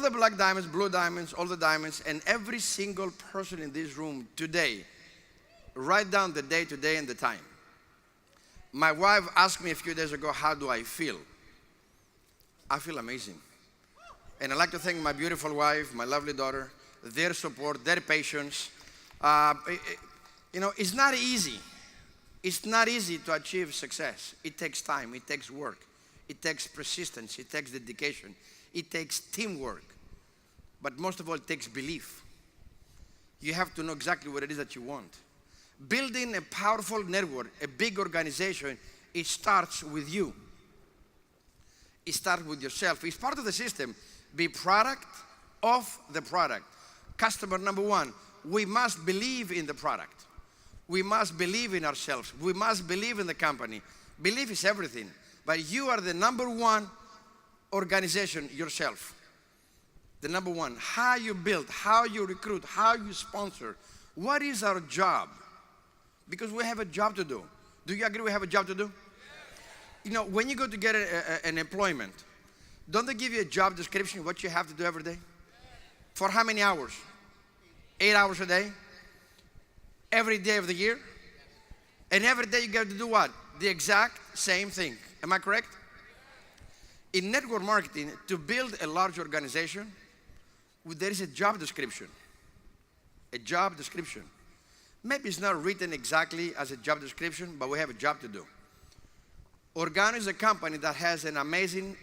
the black diamonds, blue diamonds, all the diamonds, and every single person in this room today, write down the day today and the time. My wife asked me a few days ago, how do I feel? I feel amazing. And I'd like to thank my beautiful wife, my lovely daughter, their support, their patience. It's not easy. It's not easy to achieve success. It takes time, it takes work, it takes persistence, it takes dedication, it takes teamwork. But most of all, it takes belief. You have to know exactly what it is that you want. Building a powerful network, a big organization, it starts with you. It starts with yourself. It's part of the system. Be product of the product. Customer number one, we must believe in the product. We must believe in ourselves. We must believe in the company. Belief is everything. But you are the number one organization yourself. The number one. How you build, how you recruit, how you sponsor. What is our job? Because we have a job to do. Do you agree we have a job to do? When you go to get an employment, don't they give you a job description, what you have to do every day? For how many hours? 8 hours a day? Every day of the year? And every day you get to do what? The exact same thing. Am I correct? In network marketing, to build a large organization, there is a job description. A job description. Maybe it's not written exactly as a job description, but we have a job to do. Organo is a company that has an amazing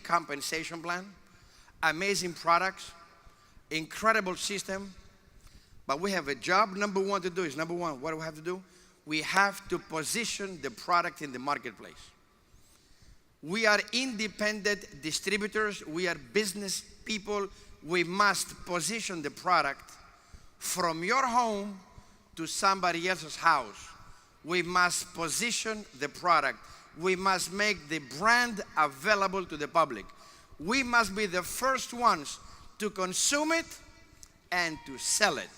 compensation plan, amazing products, incredible system, but we have a job number one to do. Is number one, what do we have to do? We have to position the product in the marketplace. We are independent distributors. We are business people. We must position the product from your home to somebody else's house. We must position the product. We must make the brand available to the public. We must be the first ones to consume it and to sell it.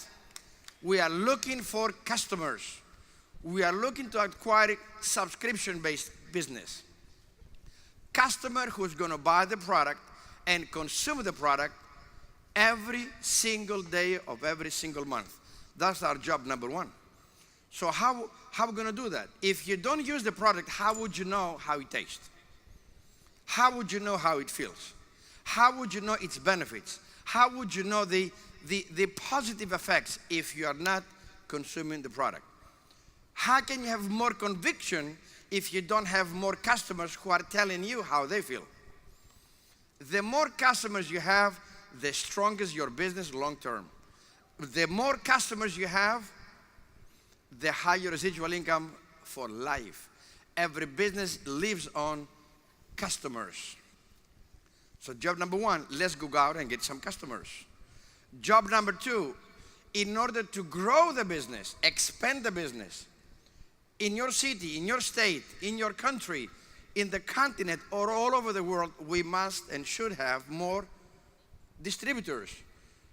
We are looking for customers. We are looking to acquire subscription-based business. Customer who's going to buy the product and consume the product every single day of every single month. That's our job number one. So how are we going to do that? If you don't use the product, how would you know how it tastes? How would you know how it feels? How would you know its benefits? How would you know the positive effects if you are not consuming the product? How can you have more conviction if you don't have more customers who are telling you how they feel? The more customers you have, the stronger is your business long term. The more customers you have, the higher residual income for life. Every business lives on customers. So job number one, let's go out and get some customers. Job number two, in order to grow the business, expand the business, in your city, in your state, in your country, in the continent, or all over the world, we must and should have more distributors.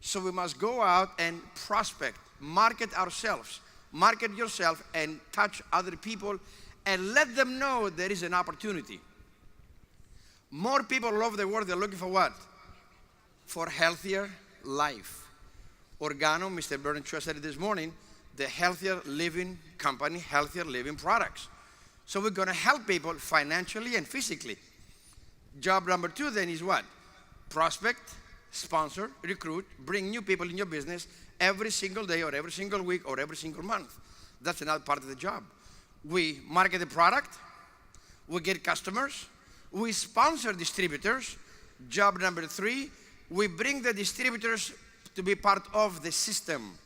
So we must go out and prospect, market ourselves, market yourself and touch other people and let them know there is an opportunity. More people all over the world, they're looking for what? For healthier life. Organo, Mr. Bernard Chua said it this morning, the healthier living company, healthier living products. So we're going to help people financially and physically. Job number two then is what? Prospect, sponsor, recruit, bring new people in your business every single day or every single week or every single month. That's another part of the job. We market the product, we get customers, we sponsor distributors. Job number three, we bring the distributors to be part of the system.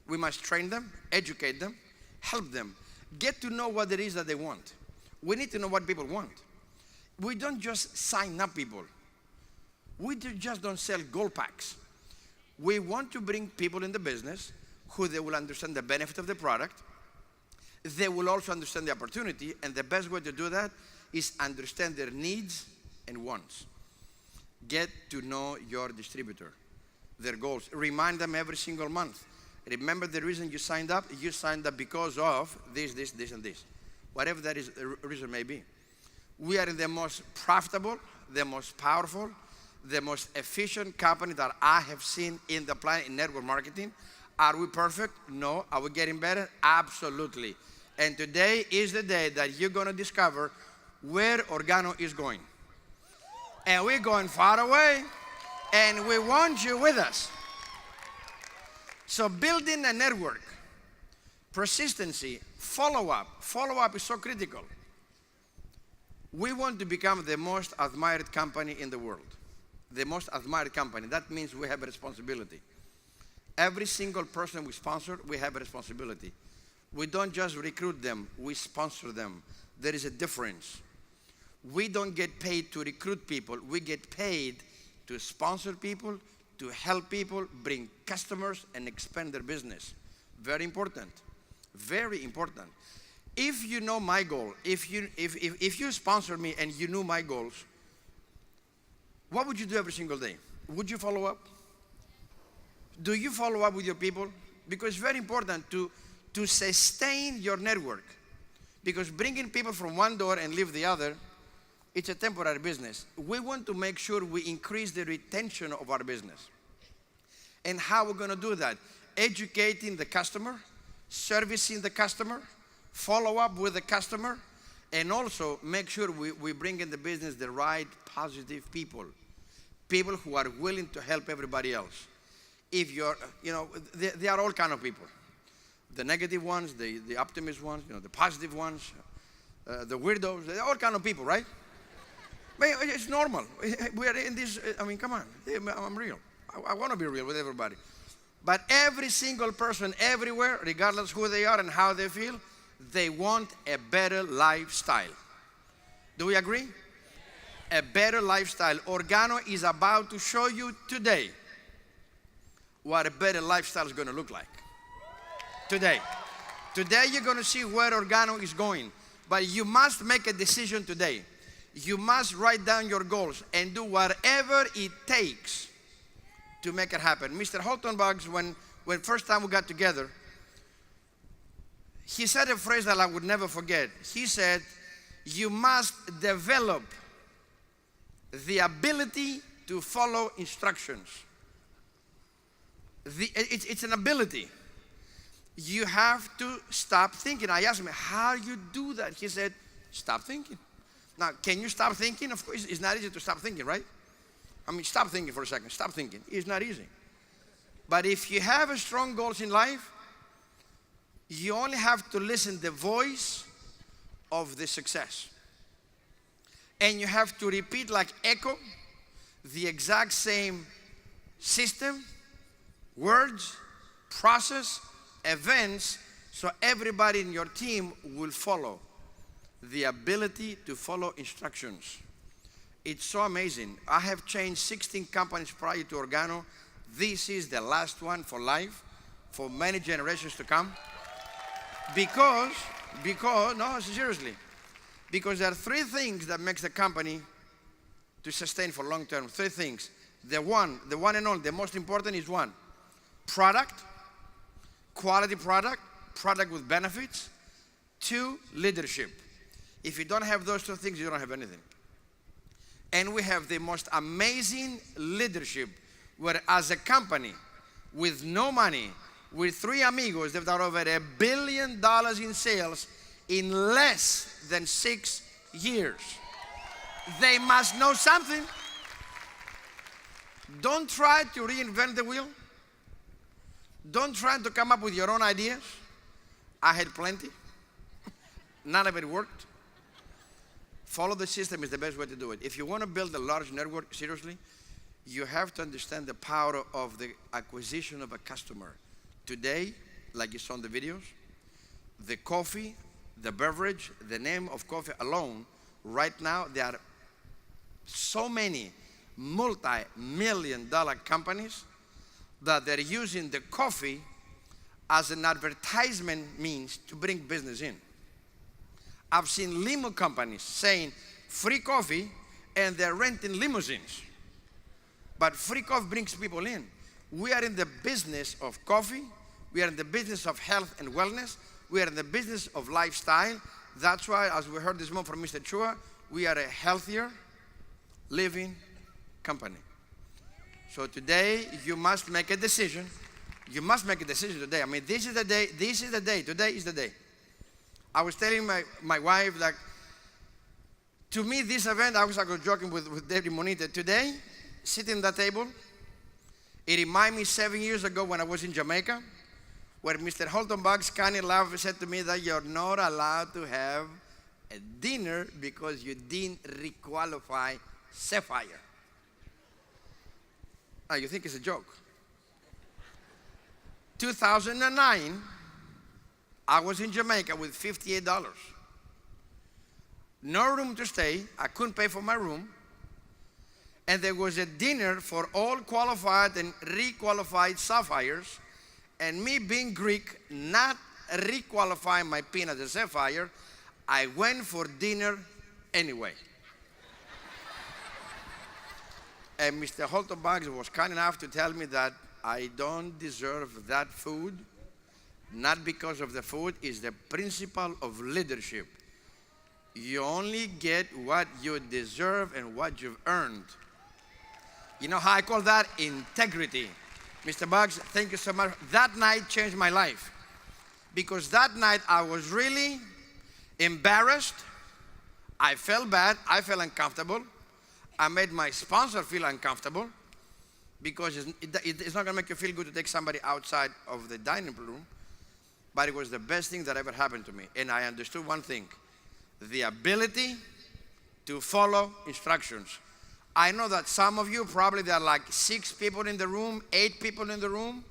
We must train them, educate them, help them, get to know what it is that they want. We need to know what people want. We don't just sign up people. We just don't sell gold packs. We want to bring people in the business who they will understand the benefit of the product. They will also understand the opportunity, and the best way to do that is understand their needs and wants. Get to know your distributor, their goals. Remind them every single month. Remember the reason you signed up? You signed up because of this, and this. Whatever that is, the reason may be. We are in the most profitable, the most powerful, the most efficient company that I have seen in the planet in network marketing. Are we perfect? No. Are we getting better? Absolutely. And today is the day that you're going to discover where Organo is going. And we're going far away, and we want you with us. So building a network, persistency, follow-up. Follow-up is so critical. We want to become the most admired company in the world. The most admired company. That means we have a responsibility. Every single person we sponsor, we have a responsibility. We don't just recruit them, we sponsor them. There is a difference. We don't get paid to recruit people. We get paid to sponsor people, to help people, bring customers, and expand their business. Very important. Very important. If you know my goal, if you sponsor me and you knew my goals, what would you do every single day? Would you follow up? Do you follow up with your people? Because it's very important to sustain your network. Because bringing people from one door and leave the other, it's a temporary business. We want to make sure we increase the retention of our business. And how we're going to do that? Educating the customer, servicing the customer, follow up with the customer, and also make sure we bring in the business the right positive people. People who are willing to help everybody else. If you're, there are all kind of people. The negative ones, the optimist ones, the positive ones, the weirdos, they're all kind of people, right? But it's normal. We are in this, come on, I'm real. I want to be real with everybody. But every single person everywhere, regardless who they are and how they feel, they want a better lifestyle. Do we agree? A better lifestyle. Organo is about to show you today what a better lifestyle is going to look like. Today. Today you're going to see where Organo is going. But you must make a decision today. You must write down your goals and do whatever it takes to make it happen. Mr. Holtenbugs, when first time we got together, he said a phrase that I would never forget. He said, you must develop the ability to follow instructions. It's an ability. You have to stop thinking. I asked him, how do you do that? He said, stop thinking. Now, can you stop thinking? Of course, it's not easy to stop thinking, right? Stop thinking for a second. Stop thinking. It's not easy. But if you have a strong goals in life, you only have to listen to the voice of the success. And you have to repeat like echo the exact same system, words, process, events, so everybody in your team will follow. The ability to follow instructions. It's so amazing. I have changed 16 companies prior to Organo. This is the last one for life, for many generations to come. Because, no, seriously. Because there are three things that makes the company to sustain for long term. Three things. The one and only, the most important is one. Product, quality product with benefits. Two, leadership. If you don't have those two things, you don't have anything. And we have the most amazing leadership, where as a company with no money, with three amigos, they've done over $1 billion in sales in less than 6 years. They must know something. Don't try to reinvent the wheel. Don't try to come up with your own ideas. I had plenty. None of it worked. Follow the system is the best way to do it. If you want to build a large network, seriously, you have to understand the power of the acquisition of a customer. Today, like you saw in the videos, the coffee, the beverage, the name of coffee alone, right now, there are so many multi-million-dollar companies that they're using the coffee as an advertisement means to bring business in. I've seen limo companies saying free coffee and they're renting limousines. But free coffee brings people in. We are in the business of coffee. We are in the business of health and wellness. We are in the business of lifestyle. That's why, as we heard this morning from Mr. Chua, we are a healthier living company. So today, you must make a decision. You must make a decision today. I mean, this is the day. This is the day. Today is the day. I was telling my wife, like, to me, this event, I was joking with David Monita. Today, sitting at that table, it reminded me 7 years ago when I was in Jamaica, where Mr. Holton Bugs kind of laughed and said to me that you're not allowed to have a dinner because you didn't requalify Sapphire. Now, you think it's a joke. 2009, I was in Jamaica with $58. No room to stay. I couldn't pay for my room. And there was a dinner for all qualified and requalified sapphires. And me being Greek, not requalifying my pin as a sapphire, I went for dinner anyway. And Mr. Holton Bugs was kind enough to tell me that I don't deserve that food. Not because of the food, it's the principle of leadership. You only get what you deserve and what you've earned. You know how I call that? Integrity. Mr. Bugs, thank you so much. That night changed my life. Because that night I was really embarrassed. I felt bad. I felt uncomfortable. I made my sponsor feel uncomfortable. Because it's not going to make you feel good to take somebody outside of the dining room. But it was the best thing that ever happened to me. And I understood one thing. The ability to follow instructions. I know that some of you, probably there are like 6 people in the room, 8 people in the room.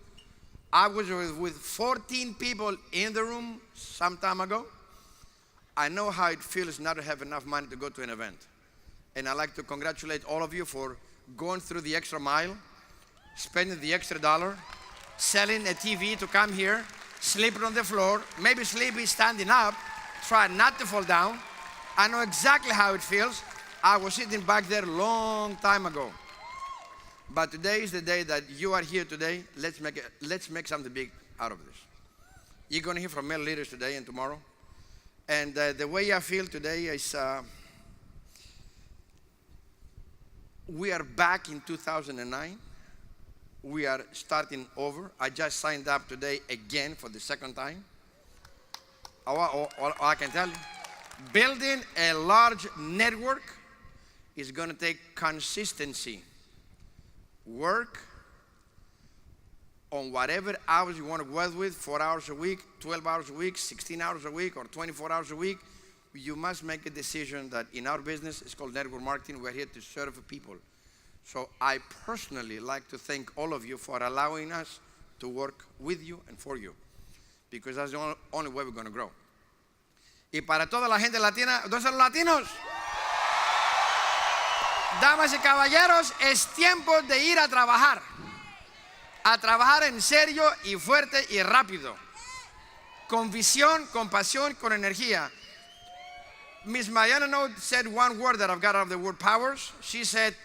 I was with 14 people in the room some time ago. I know how it feels not to have enough money to go to an event. And I'd like to congratulate all of you for going through the extra mile, spending the extra dollar, selling a TV to come here, sleeping on the floor, maybe sleeping standing up, try not to fall down. I know exactly how it feels. I was sitting back there a long time ago. But today is the day that you are here today. Let's make something big out of this. You're going to hear from male leaders today and tomorrow. And the way I feel today is we are back in 2009. We are starting over. I just signed up today again for the second time. All I can tell you, building a large network is going to take consistency. Work on whatever hours you want to work with, 4 hours a week, 12 hours a week, 16 hours a week, or 24 hours a week. You must make a decision that in our business, it's called network marketing, we're here to serve people. So I personally like to thank all of you for allowing us to work with you and for you. Because that's the only way we're going to grow. Y para toda la gente latina, ¿dónde están los latinos? Damas y caballeros, es tiempo de ir a trabajar. A trabajar en serio y fuerte y rápido. Con visión, con pasión, con energía. Miss Mariana Note said one word that I've got out of the word powers. She said,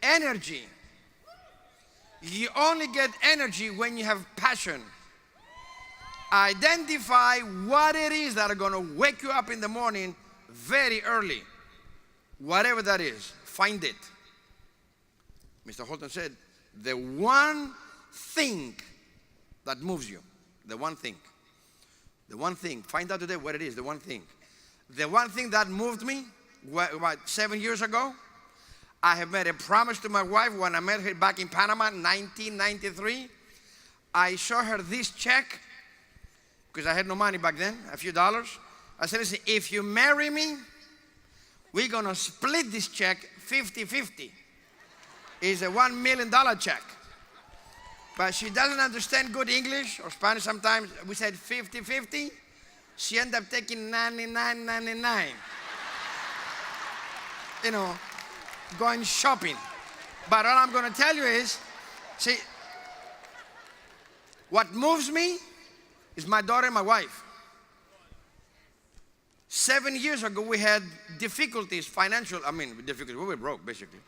energy. You only get energy when you have passion. Identify what it is that are going to wake you up in the morning very early. Whatever that is, find it. Mr. Holton said, the one thing that moves you, the one thing, find out today what it is, the one thing. The one thing that moved me, about 7 years ago, I have made a promise to my wife when I met her back in Panama in 1993. I showed her this check, because I had no money back then, a few dollars. I said, listen, if you marry me, we're going to split this check 50-50. It's a $1 million check. But she doesn't understand good English or Spanish sometimes. We said 50-50. She ended up taking 99.99. You know, going shopping. But all I'm going to tell you is, see, what moves me is my daughter and my wife. 7 years ago, we had difficulties, we were broke, basically.